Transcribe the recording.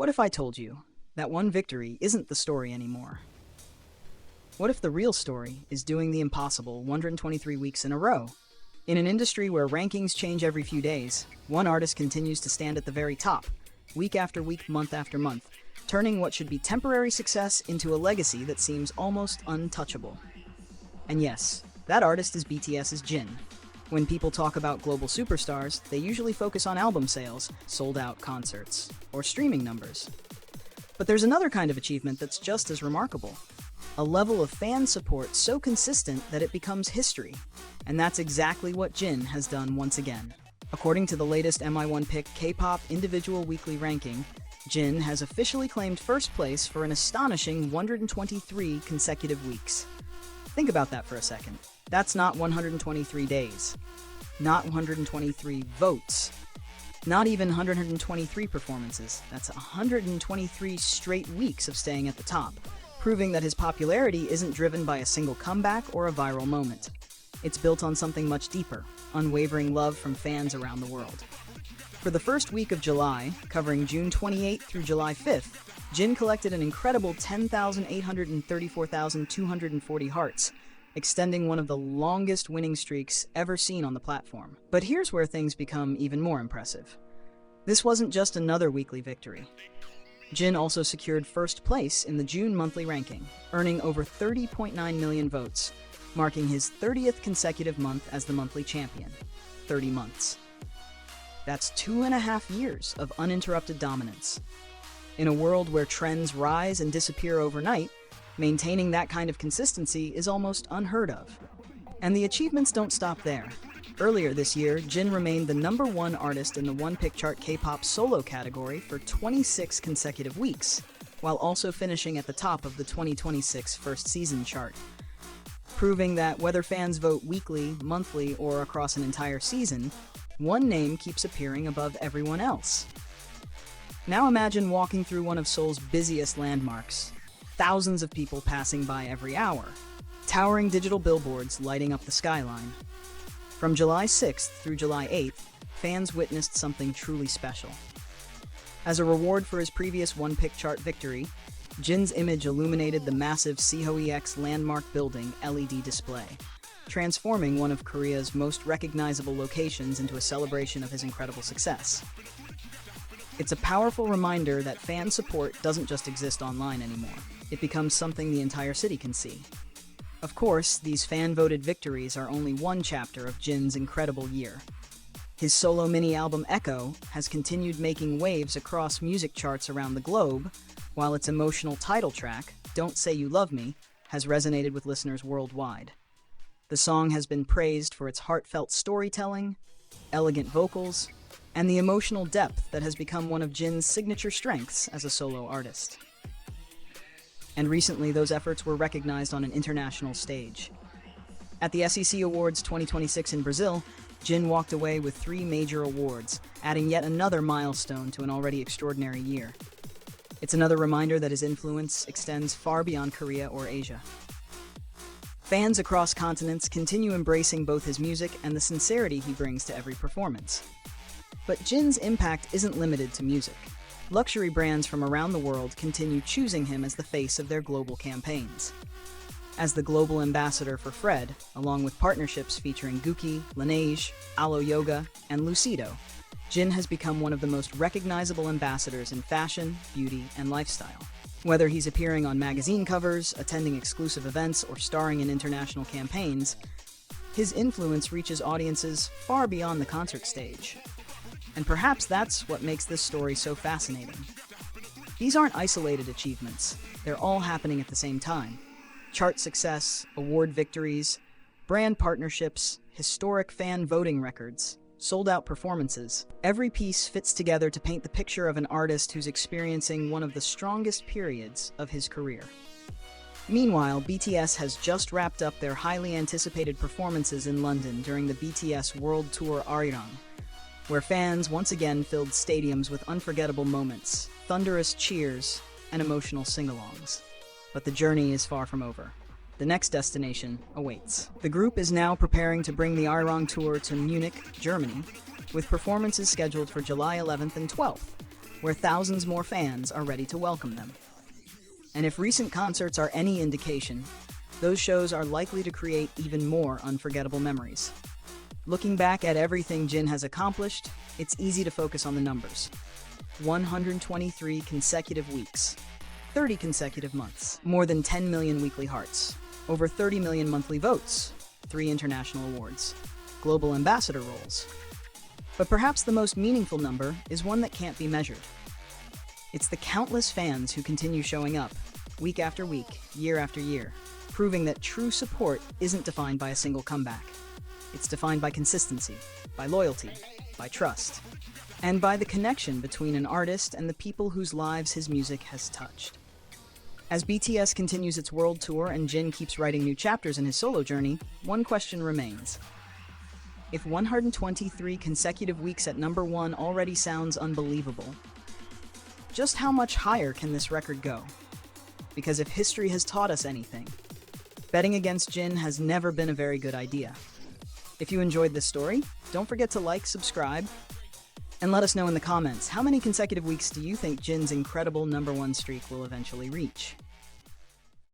What if I told you that one victory isn't the story anymore? What if the real story is doing the impossible 123 weeks in a row? In an industry where rankings change every few days, one artist continues to stand at the very top, week after week, month after month, turning what should be temporary success into a legacy that seems almost untouchable. And yes, that artist is BTS's Jin. When people talk about global superstars, they usually focus on album sales, sold-out concerts, or streaming numbers. But there's another kind of achievement that's just as remarkable. A level of fan support so consistent that it becomes history. And that's exactly what Jin has done once again. According to the latest MI1 Pick K-pop individual weekly ranking, Jin has officially claimed first place for an astonishing 123 consecutive weeks. Think about that for a second. That's not 123 days, not 123 votes, not even 123 performances. That's 123 straight weeks of staying at the top, proving that his popularity isn't driven by a single comeback or a viral moment. It's built on something much deeper, unwavering love from fans around the world. For the first week of July, covering June 28th through July 5th, Jin collected an incredible 10,834,240 hearts, extending one of the longest winning streaks ever seen on the platform. But here's where things become even more impressive. This wasn't just another weekly victory. Jin also secured first place in the June monthly ranking, earning over 30.9 million votes, marking his 30th consecutive month as the monthly champion. 30 months. That's 2.5 years of uninterrupted dominance. In a world where trends rise and disappear overnight, maintaining that kind of consistency is almost unheard of. And the achievements don't stop there. Earlier this year, Jin remained the #1 artist in the One Pick Chart K-pop solo category for 26 consecutive weeks, while also finishing at the top of the 2026 first season chart, proving that whether fans vote weekly, monthly, or across an entire season, one name keeps appearing above everyone else. Now imagine walking through one of Seoul's busiest landmarks, thousands of people passing by every hour, towering digital billboards lighting up the skyline. From July 6th through July 8th, fans witnessed something truly special. As a reward for his previous One Pick Chart victory, Jin's image illuminated the massive CHOEX landmark building LED display, transforming one of Korea's most recognizable locations into a celebration of his incredible success. It's a powerful reminder that fan support doesn't just exist online anymore. It becomes something the entire city can see. Of course, these fan-voted victories are only one chapter of Jin's incredible year. His solo mini-album Echo has continued making waves across music charts around the globe, while its emotional title track, Don't Say You Love Me, has resonated with listeners worldwide. The song has been praised for its heartfelt storytelling, elegant vocals, and the emotional depth that has become one of Jin's signature strengths as a solo artist. And recently, those efforts were recognized on an international stage. At the SEC Awards 2026 in Brazil, Jin walked away with 3 major awards, adding yet another milestone to an already extraordinary year. It's another reminder that his influence extends far beyond Korea or Asia. Fans across continents continue embracing both his music and the sincerity he brings to every performance. But Jin's impact isn't limited to music. Luxury brands from around the world continue choosing him as the face of their global campaigns. As the global ambassador for Fred, along with partnerships featuring Gucci, Laneige, Alo Yoga, and Lucido, Jin has become one of the most recognizable ambassadors in fashion, beauty, and lifestyle. Whether he's appearing on magazine covers, attending exclusive events, or starring in international campaigns, his influence reaches audiences far beyond the concert stage. And perhaps that's what makes this story so fascinating. These aren't isolated achievements. They're all happening at the same time. Chart success, award victories, brand partnerships, historic fan voting records, sold-out performances. Every piece fits together to paint the picture of an artist who's experiencing one of the strongest periods of his career. Meanwhile, BTS has just wrapped up their highly anticipated performances in London during the BTS World Tour ARIRANG, where fans once again filled stadiums with unforgettable moments, thunderous cheers, and emotional sing-alongs. But the journey is far from over. The next destination awaits. The group is now preparing to bring the ARIRANG tour to Munich, Germany, with performances scheduled for July 11th and 12th, where thousands more fans are ready to welcome them. And if recent concerts are any indication, those shows are likely to create even more unforgettable memories. Looking back at everything Jin has accomplished, it's easy to focus on the numbers. 123 consecutive weeks, 30 consecutive months, more than 10 million weekly hearts, over 30 million monthly votes, 3 international awards, global ambassador roles. But perhaps the most meaningful number is one that can't be measured. It's the countless fans who continue showing up, week after week, year after year, proving that true support isn't defined by a single comeback. It's defined by consistency, by loyalty, by trust, and by the connection between an artist and the people whose lives his music has touched. As BTS continues its world tour and Jin keeps writing new chapters in his solo journey, one question remains. If 123 consecutive weeks at number 1 already sounds unbelievable, just how much higher can this record go? Because if history has taught us anything, betting against Jin has never been a very good idea. If you enjoyed this story, don't forget to like, subscribe, and let us know in the comments how many consecutive weeks do you think Jin's incredible number 1 streak will eventually reach.